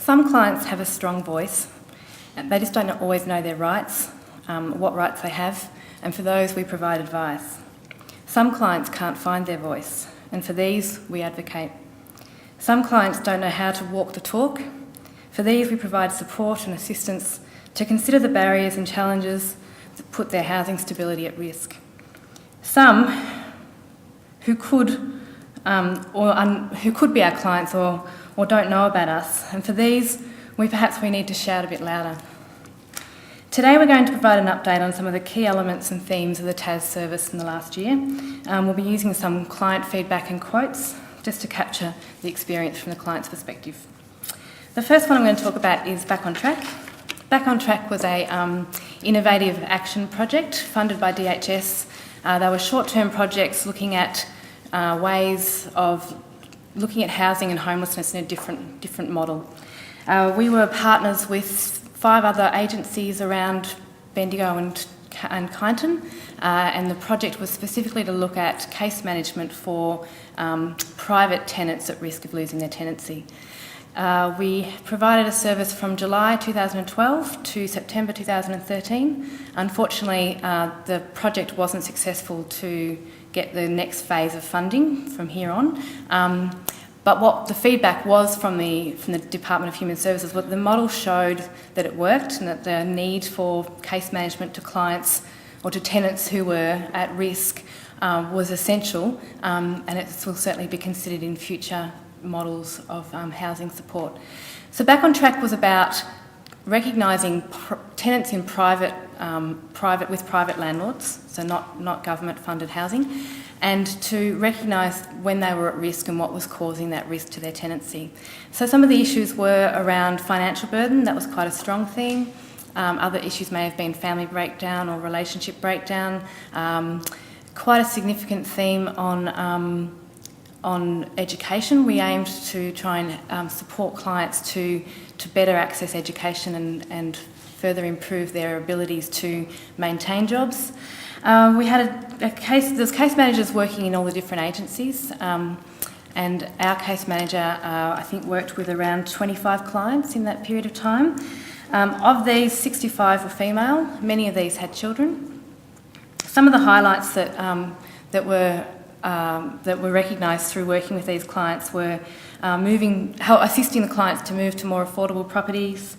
Some clients have a strong voice. They just don't always know their rights, what rights they have, and for those we provide advice. Some clients can't find their voice, and for these we advocate. Some clients don't know how to walk the talk. For these we provide support and assistance to consider the barriers and challenges that put their housing stability at risk. Some who could be our clients or don't know about us, and for these we need to shout a bit louder. Today we're going to provide an update on some of the key elements and themes of the TAS service in the last year. We'll be using some client feedback and quotes just to capture the experience from the client's perspective. The first one I'm going to talk about is Back on Track. Back on Track was a innovative action project funded by DHS. They were short-term projects looking at ways of looking at housing and homelessness in a different model. We were partners with 5 other agencies around Bendigo and Kyneton, and the project was specifically to look at case management for private tenants at risk of losing their tenancy. We provided a service from July 2012 to September 2013. Unfortunately, the project wasn't successful to get the next phase of funding from here on. But what the feedback was from the Department of Human Services was the model showed that it worked and that the need for case management to clients or to tenants who were at risk was essential, and it will certainly be considered in future models of housing support. So Back on Track was about recognising tenants in private landlords, so not government-funded housing, and to recognise when they were at risk and what was causing that risk to their tenancy. So some of the issues were around financial burden. That was quite a strong theme. Other issues may have been family breakdown or relationship breakdown. Quite a significant theme on education. We aimed to try and support clients to better access education and further improve their abilities to maintain jobs. We had there's case managers working in all the different agencies, and our case manager, I think, worked with around 25 clients in that period of time. Of these, 65 were female. Many of these had children. Some of the highlights that were recognised through working with these clients were assisting the clients to move to more affordable properties,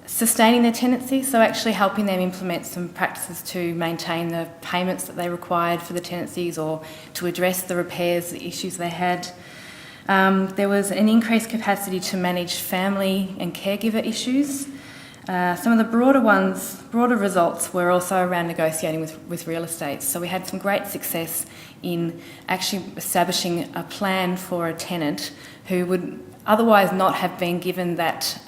sustaining their tenancy, so actually helping them implement some practices to maintain the payments that they required for the tenancies or to address the repairs, the issues they had. There was an increased capacity to manage family and caregiver issues. Some of the broader results were also around negotiating with real estate. So we had some great success in actually establishing a plan for a tenant who would otherwise not have been given that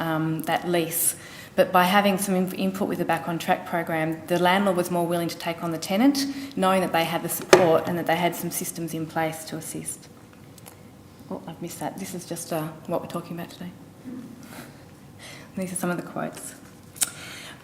lease. But by having some input with the Back on Track program, the landlord was more willing to take on the tenant, knowing that they had the support and that they had some systems in place to assist. Oh, I've missed that. This is just what we're talking about today. These are some of the quotes.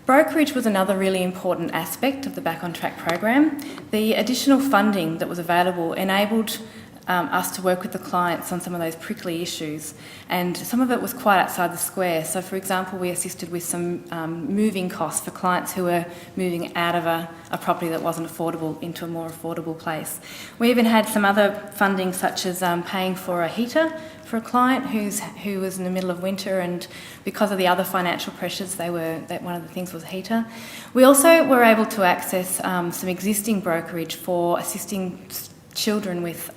Brokerage was another really important aspect of the Back on Track program. The additional funding that was available enabled us to work with the clients on some of those prickly issues, and some of it was quite outside the square. So, for example, we assisted with some moving costs for clients who were moving out of a property that wasn't affordable into a more affordable place. We even had some other funding, such as paying for a heater for a client who was in the middle of winter, and because of the other financial pressures, one of the things was a heater. We also were able to access some existing brokerage for assisting children with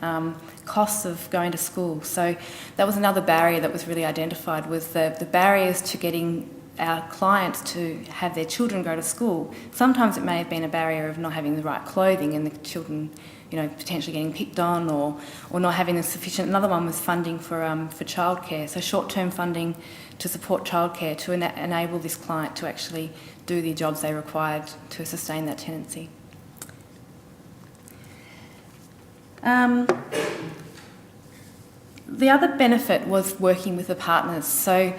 costs of going to school. So that was another barrier that was really identified, was the barriers to getting our clients to have their children go to school. Sometimes it may have been a barrier of not having the right clothing and the children, potentially getting picked on or not having the sufficient. Another one was funding for childcare, so short-term funding to support childcare to enable this client to actually do the jobs they required to sustain that tenancy. The other benefit was working with the partners. So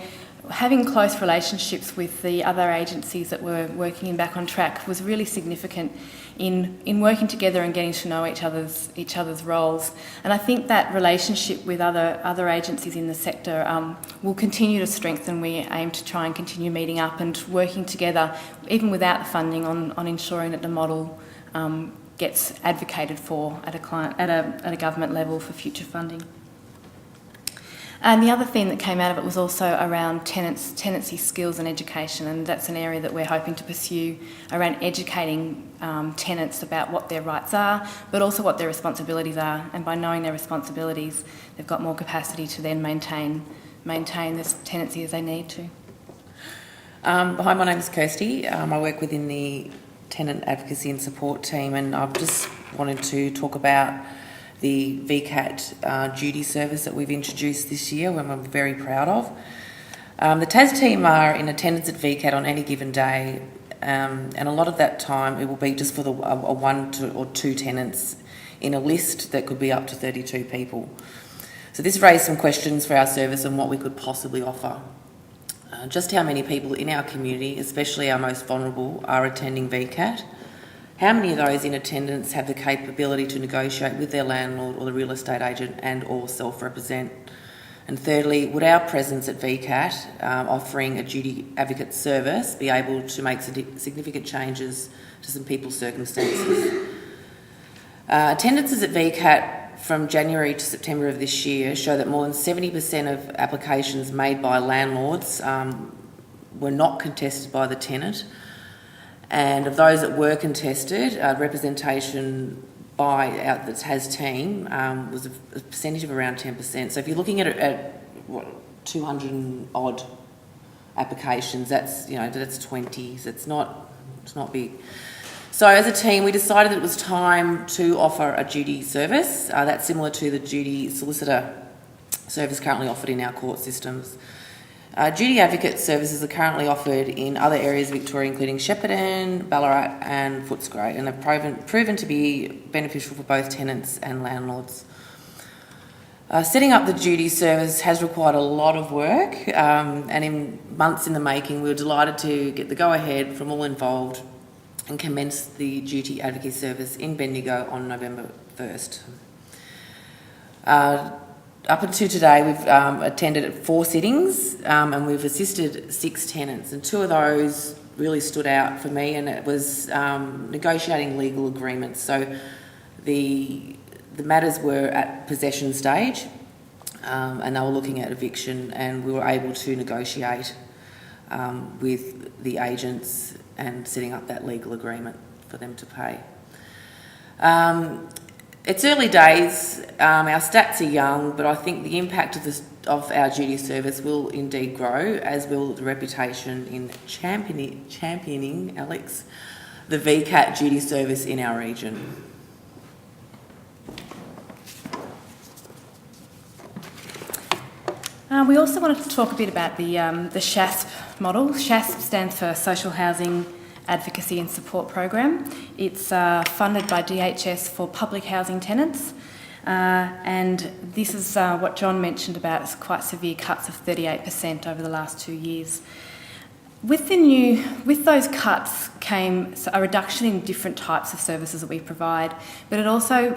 having close relationships with the other agencies that were working in Back on Track was really significant in working together and getting to know each other's roles. And I think that relationship with other agencies in the sector will continue to strengthen. We aim to try and continue meeting up and working together, even without the funding, on ensuring that the model gets advocated for at a government level for future funding. And the other theme that came out of it was also around tenancy skills and education, and that's an area that we're hoping to pursue around educating tenants about what their rights are, but also what their responsibilities are. And by knowing their responsibilities, they've got more capacity to then maintain this tenancy as they need to. Hi, my name is Kirsty. I work within the Tenant Advocacy and Support team, and I've just wanted to talk about the VCAT duty service that we've introduced this year, and I'm very proud of. The TAS team are in attendance at VCAT on any given day, and a lot of that time it will be just for the one or two tenants in a list that could be up to 32 people. So this raised some questions for our service on what we could possibly offer. Just how many people in our community, especially our most vulnerable, are attending VCAT? How many of those in attendance have the capability to negotiate with their landlord or the real estate agent and or self-represent? And thirdly, would our presence at VCAT, offering a duty advocate service, be able to make significant changes to some people's circumstances? Attendances at VCAT from January to September of this year show that more than 70% of applications made by landlords were not contested by the tenant. And of those that were contested, representation by the TAS team was a percentage of around 10%. So if you're looking at 200 odd applications, that's 20. So it's not big. So as a team, we decided that it was time to offer a duty service that's similar to the duty solicitor service currently offered in our court systems. Duty advocate services are currently offered in other areas of Victoria, including Shepparton, Ballarat and Footscray, and have proven to be beneficial for both tenants and landlords. Setting up the duty service has required a lot of work, and in months in the making, we were delighted to get the go-ahead from all involved and commence the duty advocacy service in Bendigo on November 1st. Up until today, we've attended 4 sittings and we've assisted 6 tenants, and 2 of those really stood out for me, and it was negotiating legal agreements. So the matters were at possession stage and they were looking at eviction, and we were able to negotiate with the agents and setting up that legal agreement for them to pay. It's early days, our stats are young, but I think the impact of our duty service will indeed grow, as will the reputation in championing Alex, the VCAT duty service in our region. We also wanted to talk a bit about the SHASP model. SHASP stands for Social Housing Advocacy and Support Program. It's funded by DHS for public housing tenants, and this is what John mentioned about quite severe cuts of 38% over the last 2 years. With those cuts came a reduction in different types of services that we provide, but it also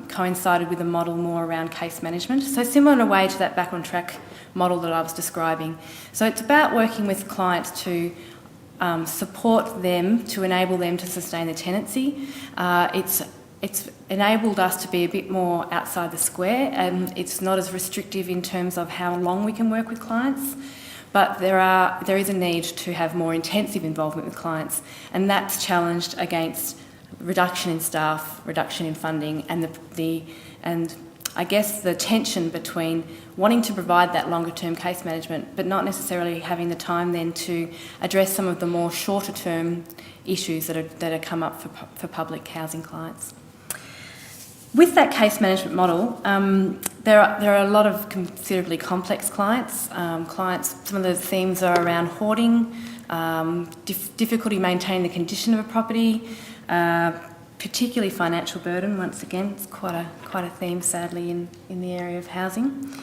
coincided with a model more around case management. So similar in a way to that Back on Track model that I was describing. So it's about working with clients to support them, to enable them to sustain the tenancy. It's enabled us to be a bit more outside the square, and it's not as restrictive in terms of how long we can work with clients. But there is a need to have more intensive involvement with clients, and that's challenged against reduction in staff, reduction in funding, and I guess the tension between wanting to provide that longer term case management, but not necessarily having the time then to address some of the more shorter term issues that are come up for public housing clients. With that case management model, there are a lot of considerably complex clients. Some of the themes are around hoarding, difficulty maintaining the condition of a property, particularly financial burden. Once again, it's quite a theme, sadly, in the area of housing.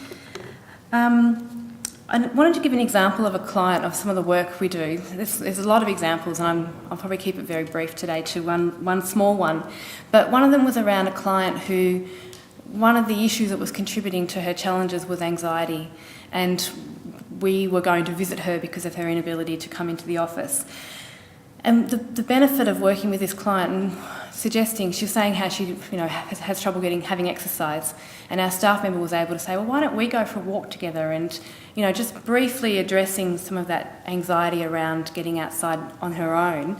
I wanted to give an example of a client of some of the work we do. There's a lot of examples, and I'll probably keep it very brief today to one small one. But one of them was around a client who, one of the issues that was contributing to her challenges was anxiety, and we were going to visit her because of her inability to come into the office. And the benefit of working with this client and suggesting, she was saying how she has trouble having exercise, and our staff member was able to say, well, why don't we go for a walk together, and just briefly addressing some of that anxiety around getting outside on her own.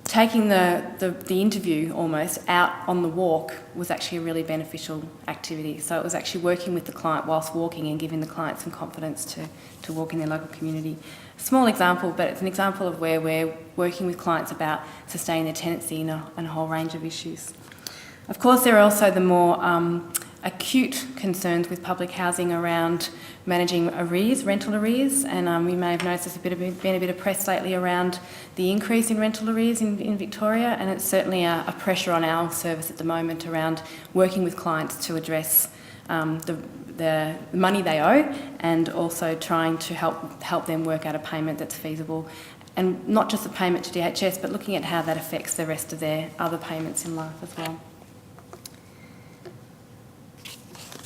Taking the interview almost out on the walk was actually a really beneficial activity. So it was actually working with the client whilst walking and giving the client some confidence to walk in their local community. Small example, but it's an example of where we're working with clients about sustaining their tenancy in a whole range of issues. Of course, there are also the more acute concerns with public housing around managing arrears, rental arrears, and we may have noticed there's been a bit of press lately around the increase in rental arrears in Victoria, and it's certainly a pressure on our service at the moment around working with clients to address the money they owe, and also trying to help them work out a payment that's feasible, and not just a payment to DHS, but looking at how that affects the rest of their other payments in life as well.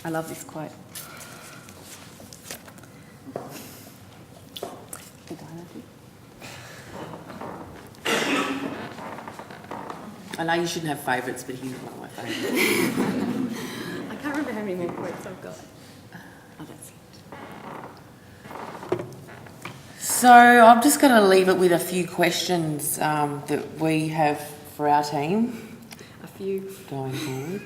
I love this quote. I know you shouldn't have favourites, but he's one of my favourites. I can't remember how many more quotes I've got. Oh, that's it. So I'm just going to leave it with a few questions that we have for our team. A few. Going forward.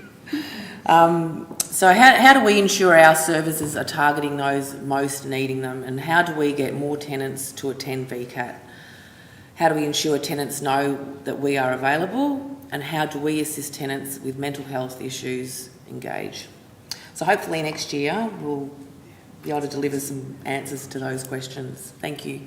So how do we ensure our services are targeting those most needing them, and how do we get more tenants to attend VCAT? How do we ensure tenants know that we are available, and how do we assist tenants with mental health issues engage? So hopefully next year we'll be able to deliver some answers to those questions. Thank you.